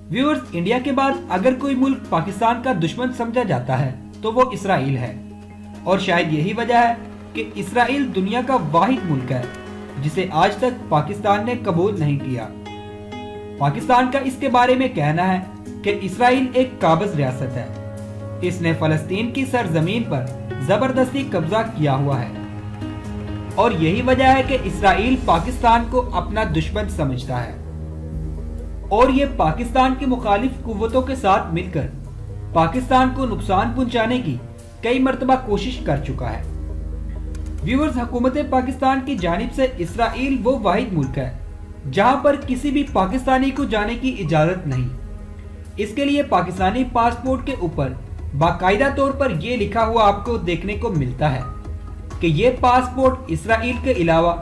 Viewers, India के बाद अगर कोई मुल्क पाकिस्तान का दुश्मन समझा जाता है तो वो इसराइल है। और शायद यही वजह है कि इसराइल दुनिया का वाहिद मुल्क है जिसे आज तक पाकिस्तान ने कबूल नहीं किया। पाकिस्तान का इसके बारे में कहना है कि इसराइल एक काबिज रियासत है। इसने फलस्तीन की सरजमीन पर जबरदस्ती कब्जा किया हुआ है और यही वजह है कि इसराइल पाकिस्तान को अपना दुश्मन समझता है और ये पाकिस्तान की मुखालिफ कुव्वतों के साथ मिलकर पाकिस्तान को नुकसान पहुंचाने की कई मर्तबा कोशिश कर चुका है। व्यूअर्स, हुकूमत पाकिस्तान की जानिब से इसराइल वो वाहिद मुल्क है जहां पर किसी भी पाकिस्तानी को जाने की इजाजत नहीं। इसके लिए पाकिस्तानी पासपोर्ट के ऊपर बाकायदा तौर पर यह लिखा हुआ आपको देखने को मिलता है कि यह पासपोर्ट इसराइल के अलावा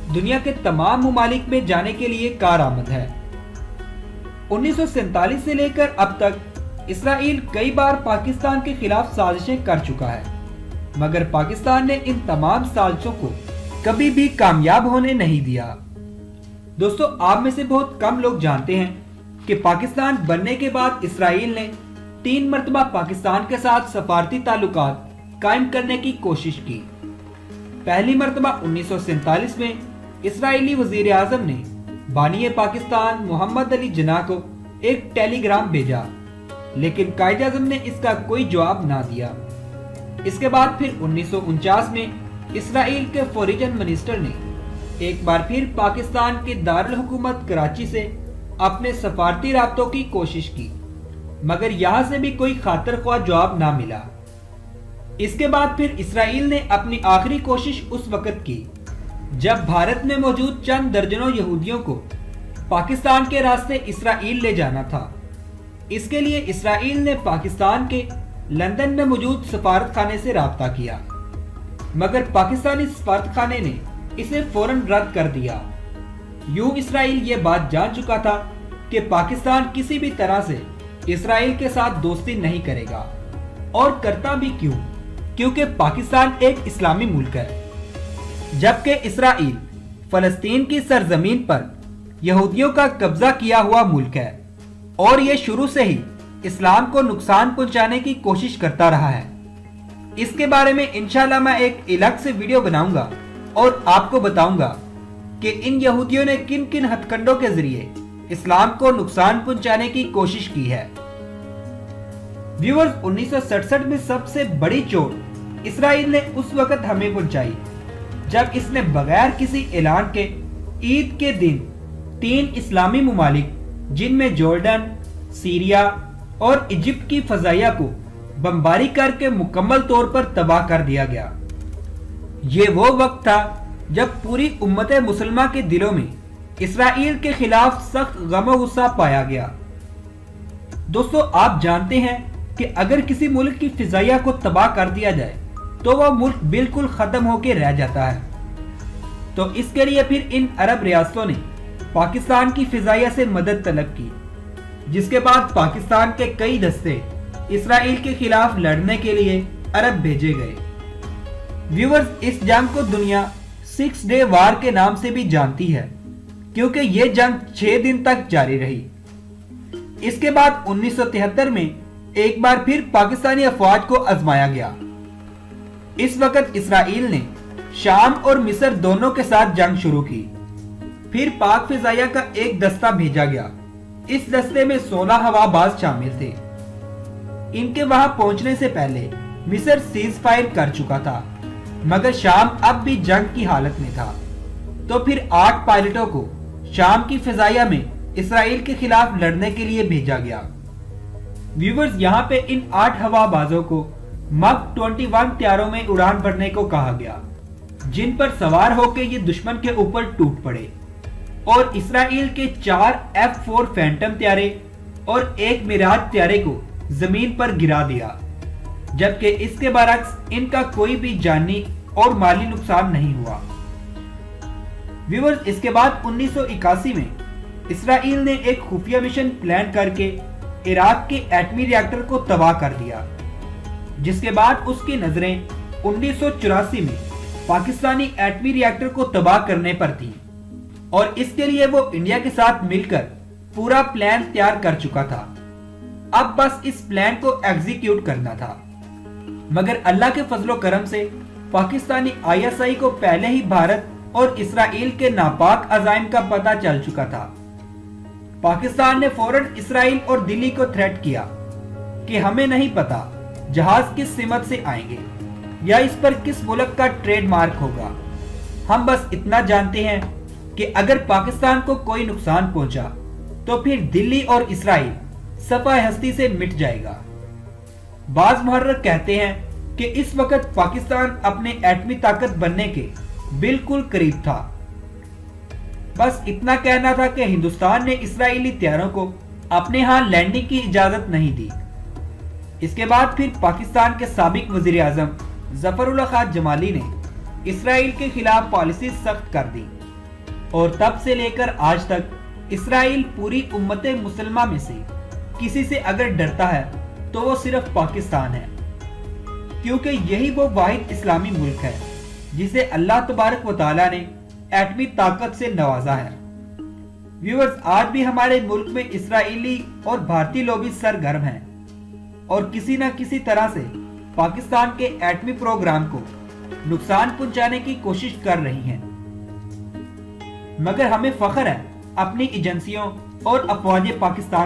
दुनिया के तमाम मुमालिक में जाने के लिए कारआमद है। 1947 से लेकर अब तक इसराइल कई बार पाकिस्तान के खिलाफ साजिशें कर चुका है, मगर पाकिस्तान ने इन तमाम साजिशों को कभी भी कामयाब होने नहीं दिया। दोस्तों, आप में से बहुत कम लोग जानते हैं कि पाकिस्तान बनने के बाद इसराइल ने 3 मरतबा पाकिस्तान के साथ सफारती ताल्लुकात कायम करने की कोशिश की। पहली मरतबा 1947 में इसराइली वजीर आजम ने बानी पाकिस्तान मोहम्मद अली जिन्ना को एक टेलीग्राम भेजा, लेकिन कायद आजम ने इसका कोई जवाब ना दिया। इसके बाद फिर 1949 में इसराइल के फॉरेन मिनिस्टर ने एक बार फिर पाकिस्तान के दारुल हुकूमत कराची से अपने सफारती राब्तों की कोशिश की, मगर यहां से भी कोई खातिर ख्वाह जवाब ना मिला। इसके बाद फिर इसराइल ने अपनी आखिरी कोशिश उस वक्त की जब भारत में मौजूद चंद दर्जनों यहूदियों को पाकिस्तान के रास्ते इसराइल ले जाना था। इसके लिए इसराइल ने पाकिस्तान के लंदन में मौजूद सफारत खाने से राब्ता किया, मगर पाकिस्तानी सफारत खाने ने इसे फौरन रद्द कर दिया। यूं इसराइल ये बात जान चुका था कि पाकिस्तान किसी भी तरह से इसराइल के साथ दोस्ती नहीं करेगा, और करता भी क्यों, क्योंकि पाकिस्तान एक इस्लामी मुल्क है, जबकि इसराइल फलस्तीन की सरजमीन पर यहूदियों का कब्जा किया हुआ मुल्क है और ये शुरू से ही इस्लाम को नुकसान पहुंचाने की कोशिश करता रहा है। इसके बारे में इंशाल्लाह मैं एक अलग से वीडियो बनाऊंगा और आपको बताऊंगा कि इन यहूदियों ने किन किन हथकंडों के जरिए इस्लाम को नुकसान पहुंचाने की कोशिश की है। व्यूअर्स, 1967 में सबसे बड़ी चोट इसराइल ने उस वक्त हमें पहुंचाई जब इसने बगैर किसी ऐलान के ईद के दिन 3 इस्लामी मुमालिक जिनमें जॉर्डन, सीरिया और इजिप्ट की फजाइया को बमबारी करके मुकम्मल तौर पर तबाह कर दिया गया। ये वो वक्त था जब पूरी उम्मत मुसलमान के दिलों में इसराइल के खिलाफ सख्त गम गुस्सा पाया गया। दोस्तों, आप जानते हैं कि अगर किसी मुल्क की फिजाइया को तबाह कर दिया जाए तो वह मुल्क बिल्कुल खत्म होकर रह जाता है। तो इसके लिए फिर इन अरब रियासतों ने पाकिस्तान की फिजाइया से मदद तलब की, जिसके बाद पाकिस्तान के कई दस्ते इसराइल के खिलाफ लड़ने के लिए अरब भेजे गए। व्यूअर्स, इस जंग को दुनिया 6 डे वार के नाम से भी जानती है, क्योंकि यह जंग 6 दिन तक जारी रही। इसके बाद 1973 में एक बार फिर पाकिस्तानी अफवाज को आजमाया गया। इस वक्त इसराइल ने शाम और मिस्र दोनों के साथ जंग शुरू की। फिर पाक फिजाइया का एक दस्ता भेजा गया। इस दस्ते में 16 हवाबाज शामिल थे। इनके वहां पहुंचने से पहले मिस्र सीज फायर कर चुका था, मगर शाम अब भी जंग की हालत में था। तो फिर 8 पायलटों को शाम की फिजाइया में इसराइल के खिलाफ लड़ने के लिए भेजा गया। व्यूअर्स, यहाँ पे इन 8 हवाबाजों को मग 21 त्यारों में उड़ान भरने को कहा गया, जिन पर सवार होकर ये दुश्मन के ऊपर टूट पड़े और इसराइल के 4 F4 फैंटम त्यारे और 1 मिराज त्यारे को जमीन पर गिरा दिया, जबकि इसके बरक्स इनका कोई भी जानी और माली नुकसान नहीं हुआ। व्यूअर्स, इसके बाद 1981 में इसराइल ने एक खुफिया मिशन प्लान करके इराक के एटमी रिएक्टर को तबाह कर दिया, जिसके बाद उसकी नजरें 1984 में पाकिस्तानी एटमी रिएक्टर को तबाह करने पर थी और इसके लिए वो इंडिया के साथ मिलकर पूरा प्लान तैयार कर चुका था। अब बस इस प्लान को एग्जीक्यूट करना था। मगर अल्लाह के फजलो करम से पाकिस्तानी आईएसआई को पहले ही भारत और इसराइल के नापाक अज़ाइम का पता चल चुका था। पाकिस्तान ने फौरन इसराइल और दिल्ली को थ्रेट किया कि हमें नहीं पता जहाज किस सिमत से आएंगे या इस पर किस मुल्क का ट्रेडमार्क होगा। हम बस इतना जानते हैं कि अगर पाकिस्तान को कोई नुकसान पहुंचा तो फिर दिल्ली और इसराइल सफा हस्ती से मिट जाएगा। बाज मुहर्रिर कहते हैं कि इस वक्त पाकिस्तान अपने एटमी ताकत बनने के बिल्कुल करीब था। बस इतना कहना था कि हिंदुस्तान ने इसराइली तैयारों को अपने यहां लैंडिंग की इजाजत नहीं दी। इसके बाद फिर पाकिस्तान के साबिक वजीर आजम जफरुल्लाह खान जमाली ने इसराइल के खिलाफ पॉलिसी सख्त कर दी और तब से लेकर आज तक इसराइल पूरी उम्मत मुसलमा में से किसी से अगर डरता है तो वो सिर्फ पाकिस्तान है, क्योंकि यही वो वाहिद इस्लामी मुल्क है जिसे अल्लाह तबारक व तआला ने एटमी ताकत से नवाजा है। व्यूअर्स, आज भी हमारे मुल्क में इसराइली और भारतीय लोग सरगर्म हैं और किसी न किसी तरह से पाकिस्तान के एटमी प्रोग्राम को नुकसान पहुंचाने की कोशिश कर रही हैं। मगर हमें फख्र है अपनी एजेंसियों और अफवाज पाकिस्तान